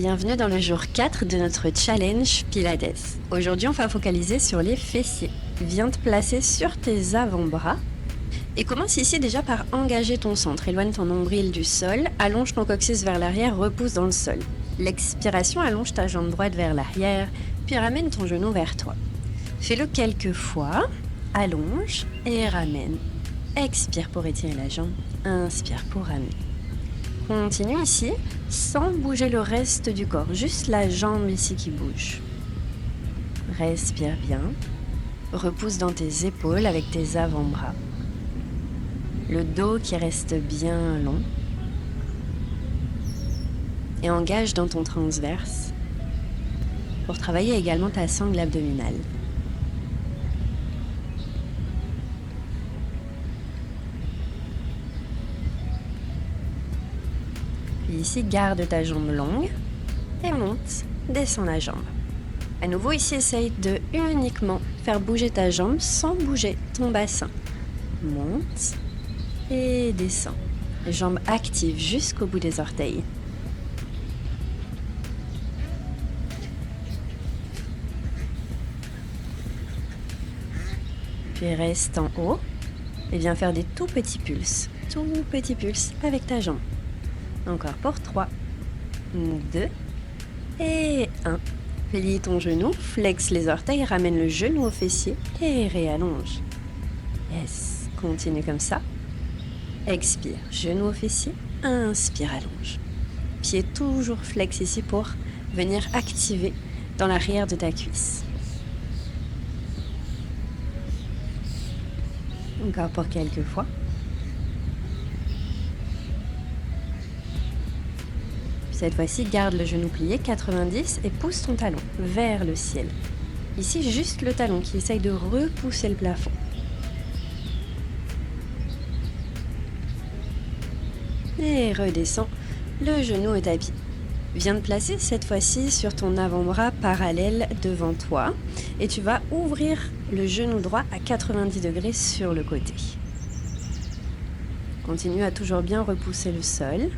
Bienvenue dans le jour 4 de notre challenge Pilates. Aujourd'hui, on va focaliser sur les fessiers. Viens te placer sur tes avant-bras et commence ici déjà par engager ton centre. Éloigne ton nombril du sol, allonge ton coccyx vers l'arrière, repousse dans le sol. L'expiration, allonge ta jambe droite vers l'arrière, puis ramène ton genou vers toi. Fais-le quelques fois, allonge et ramène. Expire pour étirer la jambe, inspire pour ramener. Continue ici, sans bouger le reste du corps, juste la jambe ici qui bouge. Respire bien, repousse dans tes épaules avec tes avant-bras. Le dos qui reste bien long. Et engage dans ton transverse pour travailler également ta sangle abdominale. Puis ici, garde ta jambe longue et monte, descends la jambe. À nouveau ici, essaye de uniquement faire bouger ta jambe sans bouger ton bassin. Monte et descends. Jambes actives jusqu'au bout des orteils. Puis reste en haut et viens faire des tout petits pulses avec ta jambe. Encore pour 3, 2 et 1. Plie ton genou, flexe les orteils, ramène le genou au fessier et réallonge. Yes, continue comme ça. Expire, genou au fessier, inspire, allonge. Pied toujours flex ici pour venir activer dans l'arrière de ta cuisse. Encore pour quelques fois. Cette fois-ci, garde le genou plié, 90, et pousse ton talon vers le ciel. Ici, juste le talon qui essaye de repousser le plafond. Et redescends le genou au tapis. Viens te placer cette fois-ci sur ton avant-bras parallèle devant toi. Et tu vas ouvrir le genou droit à 90 degrés sur le côté. Continue à toujours bien repousser le sol.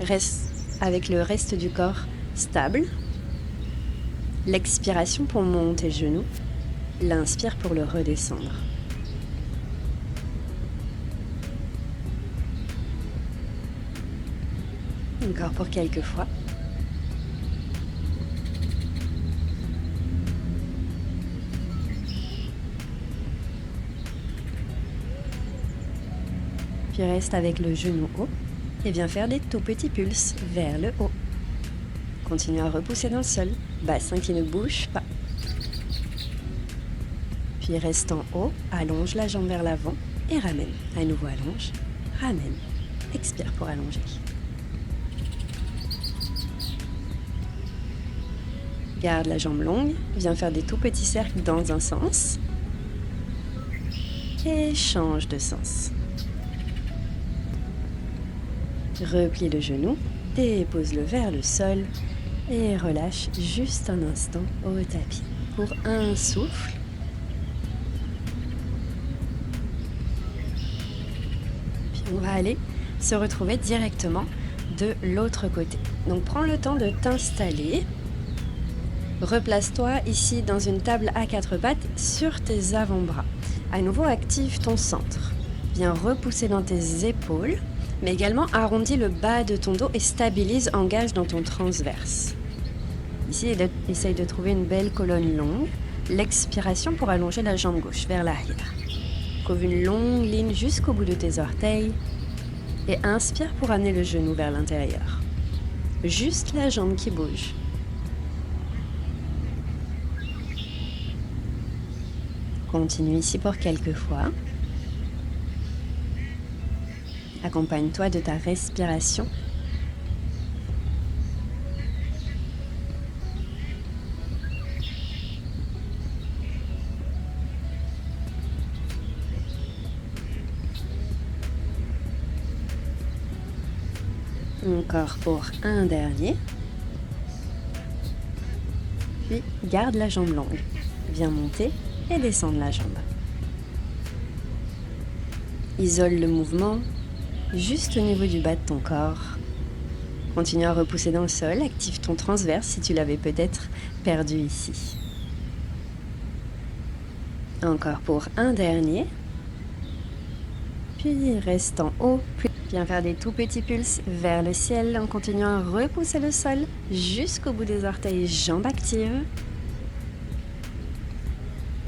Reste avec le reste du corps stable. L'expiration pour monter le genou. L'inspire pour le redescendre. Encore pour quelques fois. Puis reste avec le genou haut. Et viens faire des tout petits pulses vers le haut. Continue à repousser dans le sol, bassin qui ne bouge pas. Puis reste en haut, allonge la jambe vers l'avant et ramène. À nouveau allonge, ramène. Expire pour allonger. Garde la jambe longue, viens faire des tout petits cercles dans un sens. Et change de sens. Replie le genou, dépose-le vers le sol et relâche juste un instant au tapis. Pour un souffle. Puis on va aller se retrouver directement de l'autre côté. Donc prends le temps de t'installer. Replace-toi ici dans une table à 4 pattes sur tes avant-bras. À nouveau, active ton centre. Viens repousser dans tes épaules. Mais également arrondis le bas de ton dos et stabilise, engage dans ton transverse. Ici, essaye de trouver une belle colonne longue. L'expiration pour allonger la jambe gauche vers l'arrière. Trouve une longue ligne jusqu'au bout de tes orteils. Et inspire pour amener le genou vers l'intérieur. Juste la jambe qui bouge. Continue ici pour quelques fois. Accompagne-toi de ta respiration. Encore pour un dernier. Puis garde la jambe longue. Viens monter et descendre la jambe. Isole le mouvement. juste au niveau du bas de ton corps. Continue à repousser dans le sol, active ton transverse si tu l'avais peut-être perdu ici. Encore pour un dernier. Puis reste en haut. Viens faire des tout petits pulses vers le ciel en continuant à repousser le sol jusqu'au bout des orteils, jambes actives.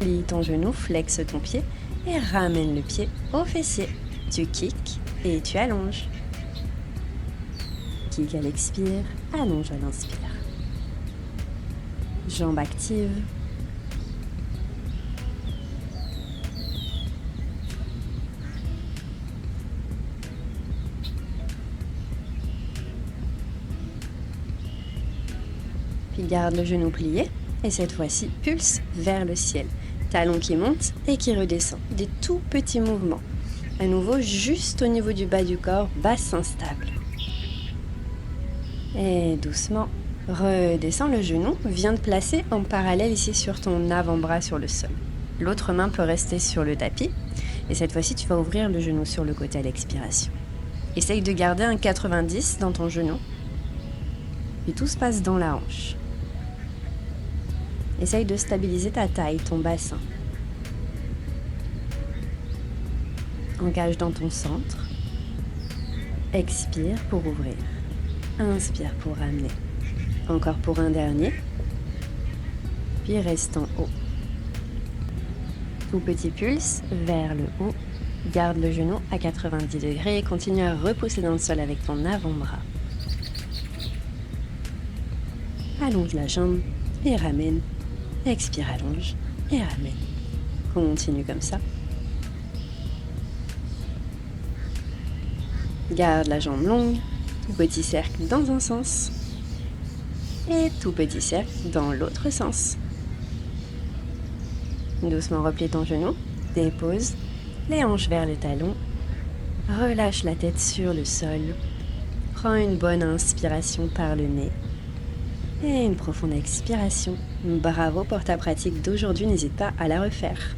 Plie ton genou, flexe ton pied et ramène le pied au fessier. Tu kicks et tu allonges. Kick à l'expire, allonge à l'inspire. Jambes actives. Puis garde le genou plié et cette fois-ci pulse vers le ciel. Talon qui monte et qui redescend. Des tout petits mouvements. À nouveau juste au niveau du bas du corps, bassin stable. Et doucement, redescends le genou, viens te placer en parallèle ici sur ton avant-bras sur le sol. L'autre main peut rester sur le tapis et cette fois-ci tu vas ouvrir le genou sur le côté à l'expiration. Essaye de garder un 90 dans ton genou. Puis tout se passe dans la hanche. Essaye de stabiliser ta taille, ton bassin. Engage dans ton centre. Expire pour ouvrir. Inspire pour ramener. Encore pour un dernier. Puis reste en haut. Tout petit pulse vers le haut. Garde le genou à 90 degrés et continue à repousser dans le sol avec ton avant-bras. Allonge la jambe et ramène. Expire, allonge et ramène. Continue comme ça. Garde la jambe longue. Tout petit cercle dans un sens. Et tout petit cercle dans l'autre sens. Doucement replie ton genou. Dépose les hanches vers le talon. Relâche la tête sur le sol. Prends une bonne inspiration par le nez. Et une profonde expiration. Bravo pour ta pratique d'aujourd'hui, n'hésite pas à la refaire.